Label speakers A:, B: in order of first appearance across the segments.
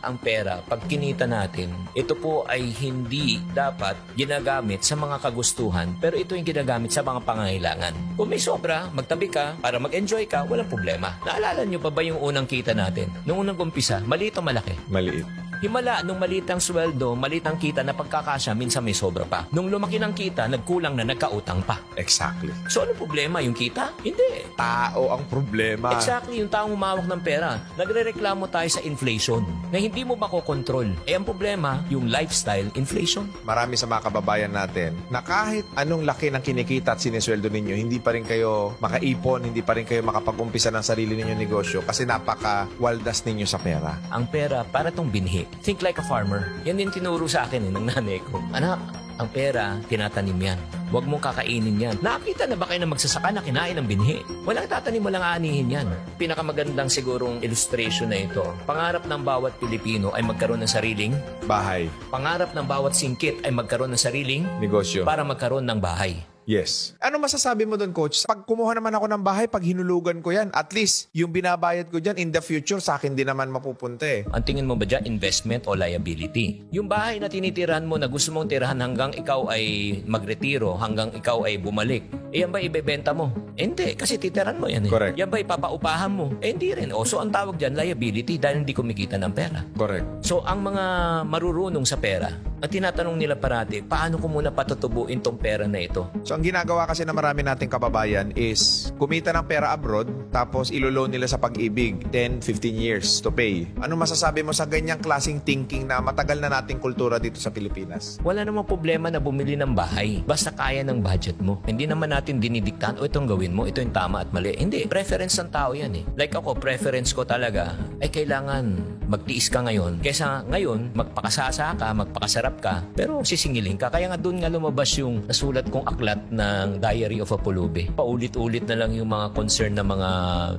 A: ang pera, pag kinita natin, ito po ay hindi dapat ginagamit sa mga kagustuhan, pero ito yung ginagamit sa mga pangangailangan. Kung may sobra, magtabi ka para mag-enjoy ka, walang problema. Naalala nyo pa ba yung unang kita natin? Nung unang umpisa, maliit o malaki?
B: Maliit.
A: Himala, nung maliit ang sweldo, maliit ang kita na pagkakasya, minsan may sobra pa. Nung lumaki ng kita, nagkulang na nagkautang pa.
B: Exactly.
A: So ano problema? Yung kita? Hindi.
B: Tao ang problema.
A: Exactly, yung taong humawak ng pera. Nagre-reklamo tayo sa inflation na hindi mo makokontrol. Ang problema, yung lifestyle inflation.
B: Marami sa mga kababayan natin na kahit anong laki ng kinikita at sinesweldo ninyo, hindi pa rin kayo makaipon, hindi pa rin kayo makapag-umpisa ng sarili ninyong negosyo kasi napaka-waldas ninyo sa pera.
A: Ang pera, para tong binhi. Think like a farmer. Yan din tinuro sa akin ng nanay ko. Anak, ang pera, tinatanim yan. Huwag mong kakainin yan. Nakakita na ba kayo na magsasaka na kinain ng binhi? Walang tatanim, walang aanihin yan. Pinakamagandang sigurong illustration na ito. Pangarap ng bawat Pilipino ay magkaroon ng sariling
B: Bahay.
A: pangarap ng bawat singkit ay magkaroon ng sariling
B: Negosyo.
A: para magkaroon ng bahay.
B: Yes. Ano masasabi mo doon, Coach? Pag kumuha naman ako ng bahay, pag hinulugan ko yan, at least yung binabayad ko dyan in the future, sa akin din naman mapupunta eh.
A: Ang tingin mo ba dyan, investment o liability? Yung bahay na tinitirahan mo na gusto mong tirahan hanggang ikaw ay magretiro, hanggang ikaw ay bumalik, yan ba ibebenta mo? Hindi, kasi titirahan mo yan eh.
B: Correct.
A: Yan ba ipapaupahan mo? Hindi rin. So ang tawag dyan, liability dahil hindi kumikita ng pera.
B: Correct.
A: So ang mga marurunong sa pera, ang tinatanong nila parati, paano ko muna patutubuin tong pera na ito?
B: So ang ginagawa kasi na marami nating kababayan is kumita ng pera abroad tapos iloloan nila sa pag-ibig 10, 15 years to pay. Ano masasabi mo sa ganyang klaseng thinking na matagal na nating kultura dito sa Pilipinas?
A: Wala namang problema na bumili ng bahay. Basta kaya ng budget mo. Hindi naman natin dinidiktahan, o itong gawin mo, ito yung tama at mali. Hindi. Preference ng tao yan eh. Like ako, preference ko talaga ay kailangan magtiis ka ngayon. Kaysa ngayon, magpakasasa ka, magpakasarap ka, pero sisingilin ka. Kaya nga doon nga lumabas yung nasulat kong aklat ng Diary of a Pulubi. Paulit-ulit na lang yung mga concern na mga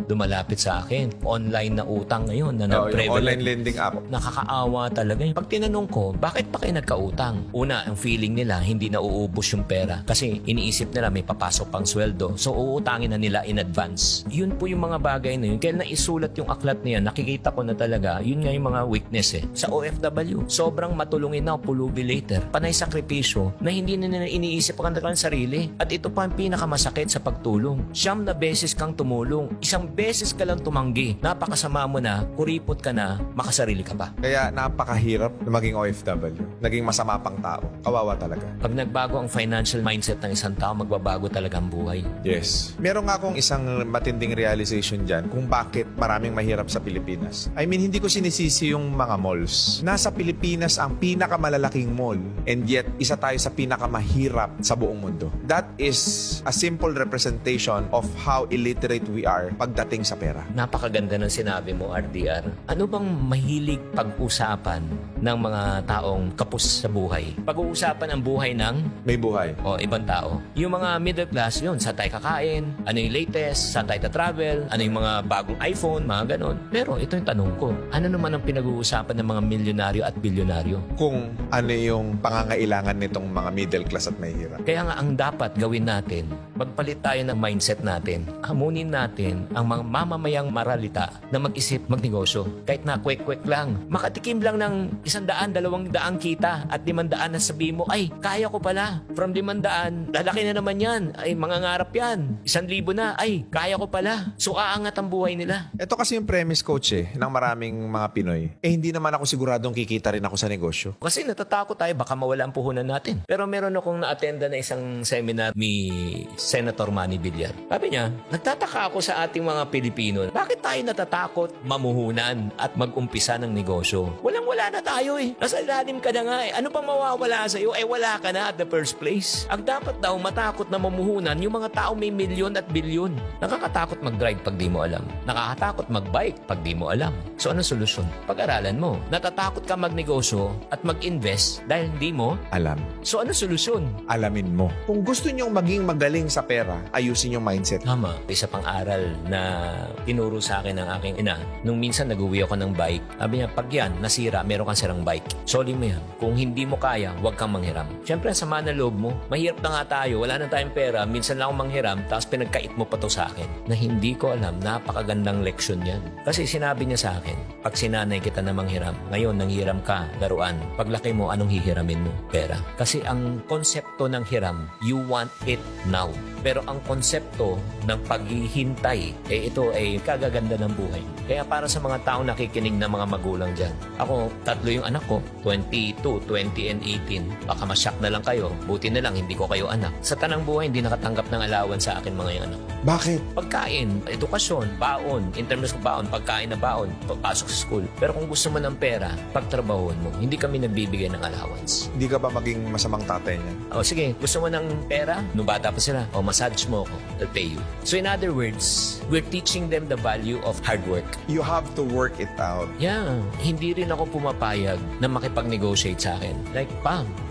A: dumalapit sa akin. Online na utang ngayon na
B: Yung online lending app.
A: Nakakaawa talaga. Pag tinanong ko, bakit pa kayo nagkautang? Una, ang feeling nila, hindi na uubos yung pera. Kasi iniisip nila may papasok pang sweldo. So, uutangin na nila in advance. Yun po yung mga bagay na yun. Kaya naisulat yung aklat niya, nakikita ko na talaga, yun nga yung mga weakness eh. Sa OFW, sobrang matulungin na pulubi later. Panay sakripisyo na hindi na nila iniisip ang kanilang sarili. At ito pa ang pinakamasakit sa pagtulong. 9 na beses kang tumulong. 1 beses ka lang tumanggi. Napakasama mo na, kuripot ka na, makasarili ka pa.
B: Kaya napakahirap na maging OFW. Naging masama pang tao. Kawawa talaga.
A: Pag nagbago ang financial mindset ng isang tao, magbabago talaga ang buhay.
B: Yes. Meron nga akong isang matinding realization dyan kung bakit maraming mahirap sa Pilipinas. I mean, hindi ko sinisisi yung mga malls. Nasa Pilipinas ang pinakamalalaking mall and yet isa tayo sa pinakamahirap sa buong mundo. That is a simple representation of how illiterate we are pagdating sa pera.
A: Napakaganda ng sinabi mo, RDR. Ano bang mahilig pag-usapan ng mga taong kapos sa buhay? Pag-uusapan ang buhay ng
B: May buhay.
A: o ibang tao. Yung mga middle class, yun, saan tayo kakain, ano yung latest, saan tayo travel, ano yung mga bagong iPhone, mga ganon. Pero ito yung tanong ko, ano naman ang pinag-uusapan ng mga milyonaryo at bilyonaryo?
B: Kung ano yung pangangailangan nitong mga middle class at mahihirap.
A: Kaya nga ang dapat gawin natin, magpalit tayo ng mindset natin. Hamunin natin ang mga mamamayang maralita na mag-isip, magnegosyo. Kahit na kwek-kwek lang. Makatikim lang ng 100, 200 kita at 500 na sabihin mo, ay, kaya ko pala. From 500, lalaki na naman yan. Ay, mangangarap yan. 1,000 na, ay, kaya ko pala. So, aangat ang buhay nila.
B: Ito kasi yung premise, coach ng maraming mga Pinoy. Hindi naman ako siguradong kikita rin ako sa negosyo.
A: Kasi natatakot tayo, baka mawala ang puhunan natin. Pero meron akong na-attenda na isang seminar ni Senator Manny Villar. Sabi niya, nagtataka ako sa ating mga Pilipino. Bakit tayo natatakot mamuhunan at mag-umpisa ng negosyo? Walang-wala na tayo eh. Nasa ilalim ka na nga eh. Ano pa mawawala sa iyo? Eh wala ka na at the first place. Ang dapat daw matakot na mamuhunan yung mga tao may milyon at bilyon. Nakakatakot mag-drive pag di mo alam. Nakakatakot mag-bike pag di mo alam. So ano solusyon? Pag-aralan mo. Natatakot ka magnegosyo at mag-invest dahil hindi mo
B: Alam.
A: So ano solusyon?
B: Alamin mo. Kung gusto nyong maging magaling sa pera, ayusin yung mindset.
A: Tama. Isa pang aral na tinuro sa akin ng aking ina. Nung minsan nag-uwi ako ng bike, sabi niya, pag yan, nasira, meron kang sirang bike. Soli mo yan. Kung hindi mo kaya, huwag kang manghiram. Siyempre, ang sama na loob mo. Mahirap na nga tayo. Wala na tayong pera. Minsan lang akong manghiram, tapos pinagkait mo pa to sa akin. Na hindi ko alam, napakagandang leksyon yan. Kasi sinabi niya sa akin, pag sinanay kita na manghiram, ngayon nanghiram ka, laruan. Paglaki mo, anong hihiramin mo? Pera. Kasi ang konsepto ng hiram, you want it now. Pero ang konsepto ng paghihintay, ito ay kagaganda ng buhay. Kaya para sa mga taong nakikinig na mga magulang dyan, ako, 3 yung anak ko, 22, 20, and 18. Baka masyak na lang kayo, buti na lang hindi ko kayo anak. Sa tanang buhay, hindi nakatanggap ng allowance sa akin mga yung anak ko.
B: Bakit?
A: Pagkain, edukasyon, baon, in terms of baon, pagkain na baon, pasok sa school. Pero kung gusto mo ng pera, pagtrabahuan mo, hindi kami nagbibigay ng allowance.
B: Hindi ka ba maging masamang tatay niya?
A: O sige, gusto mo ng pera? Nung bata pa sila, o massage mo ako, I'll pay you. So in other words, we're teaching them the value of hard work.
B: You have to work it out.
A: Yeah, hindi rin ako pumapayag na makipag-negotiate sa akin. Like,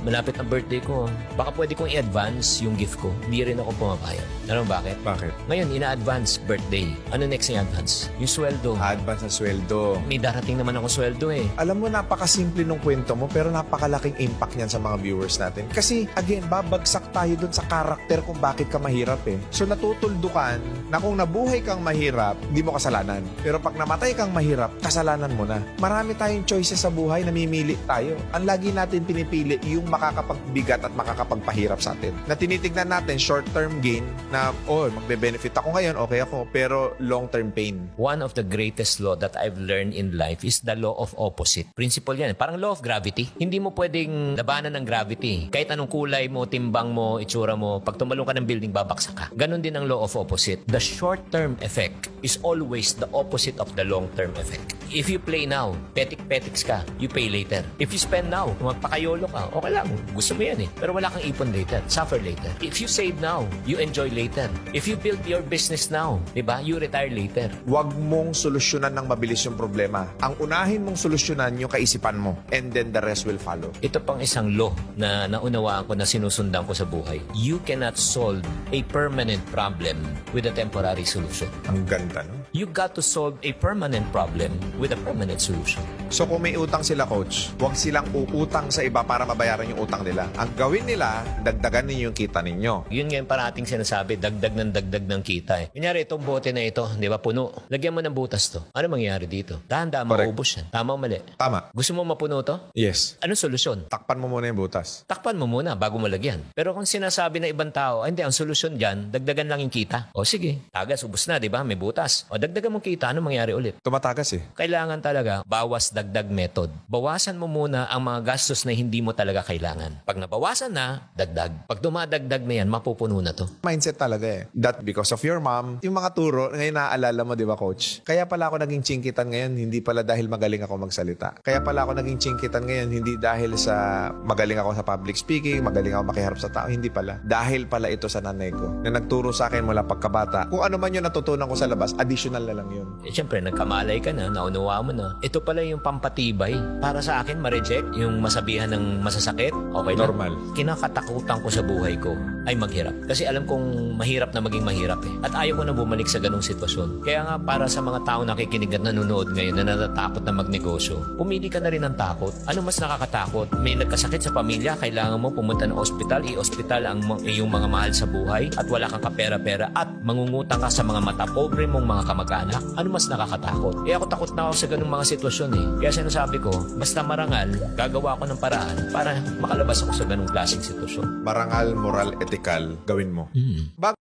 A: malapit ang birthday ko. Baka pwede kong i-advance yung gift ko. Hindi rin ako pumapayag. Alam mo bakit?
B: Bakit?
A: Ngayon, ina-advance birthday. Ano next na advance? Yung sweldo.
B: Advance na sweldo.
A: May darating naman ako sweldo eh.
B: Alam mo, napakasimple nung kwento mo pero napakalaking impact niyan sa mga viewers natin. Kasi, again, babagsak tayo dun sa karakter kung bakit ka mahirap eh. So, natutuldukan na kung nabuhay kang mahirap, hindi mo kasalanan. Pero pag namatay kang mahirap, kasalanan mo na. Marami tayong choices sa buhay, namimili tayo. Ang lagi natin pinipili yung makakapagbigat at makakapagpahirap sa atin. Na tinitignan natin short-term gain na, magbe-benefit ako ngayon, okay ako, pero long-term pain.
A: One of the greatest law that I've learned in life is the law of opposite. Principle yan. Parang law of gravity. Hindi mo pwedeng labanan ng gravity. Kahit anong kulay mo, timbang mo, itsura mo, pag tumalong ka ng building, babaksak ka. Ganon din ang law of opposite. The short-term effect is always the opposite of the long-term effect. If you play now, petik-petiks ka, you pay later. If you spend now, magpakayolo ka, okay lang. Gusto mo yan eh. Pero wala kang ipon later. Suffer later. If you save now, you enjoy later. If you build your business now, diba? You retire later.
B: Huwag mong solusyonan ng mabilis yung problema. Ang unahin mong solusyonan yung kaisipan mo. And then the rest will follow.
A: Ito pang isang law na naunawaan ko na sinusundan ko sa buhay. You cannot solve a permanent problem with a temporary solution.
B: Ang ganda, no?
A: You got to solve a permanent problem with a permanent solution.
B: So kung may utang sila, coach, huwag silang uutang sa iba para mabayaran yung utang nila. Ang gawin nila, dagdagan ninyo yung kita ninyo.
A: Yun ngayon parating sinasabi, dagdag ng kita eh. Kunyari, itong bote na ito, di ba, puno. Lagyan mo ng butas to. Ano mangyayari dito? Dahan-dahan maubos yan. Tama o mali?
B: Tama.
A: Gusto mo mapuno to?
B: Yes.
A: Anong solusyon?
B: Takpan mo muna yung butas.
A: Takpan mo muna bago mo lagyan. Pero kung sinasabi ng ibang tao, hindi, ang solusyon dyan, dagdagan lang yung kita. O sige, tagas, ubos na, di ba? May butas. O dagdagan mong kita, ano mangyari ulit?
B: Tumatagas eh.
A: Kailangan talaga bawas dagdag method. Bawasan mo muna ang mga gastos na hindi mo talaga kailangan. Pag nabawasan na, dagdag. Pag dumadagdag na yan, mapupuno na to.
B: Mindset talaga eh. That because of your mom, yung mga turo, ngayon naaalala mo, di ba, coach? Kaya pala ako naging chingkitan ngayon, hindi pala dahil magaling ako magsalita. Kaya pala ako naging chingkitan ngayon, hindi dahil sa magaling ako sa public speaking, magaling ako makiharap sa tao, hindi pala. Dahil pala ito sa nanay ko, na nagturo sa akin mula pagkabata. Kung ano man yung natutunan ko sa labas, additional na lang yun.
A: Siyempre, nagkamalay ka na, naunawa mo na. Ito pala yung pampatibay. Para sa akin, ma-reject yung masabihan ng masasakit. Okay lang.
B: Normal.
A: Kinakatakutan ko sa buhay ko ay maghirap. Kasi alam kong mahirap na maging mahirap eh. At ayaw ko na bumalik sa ganong sitwasyon. Kaya nga, para sa mga tao nakikinig at nanonood ngayon na natatakot na magnegosyo, pumili ka na rin ng takot. Ano mas nakakatakot? May nagkasakit sa pamilya, kailangan mo pumunta ng ospital, i-ospital ang iyong mga mahal sa buhay at wala kang kapera-pera at mangungutang ka sa mga mata pobre mong mga kamag-anak. Ano mas nakakatakot? Ako takot na ako sa ganung mga sitwasyon eh. Kaya sinasabi ko, basta marangal, gagawa ako ng paraan para makalabas ako sa ganung klaseng sitwasyon.
B: Marangal, moral, ethical, gawin mo. Bago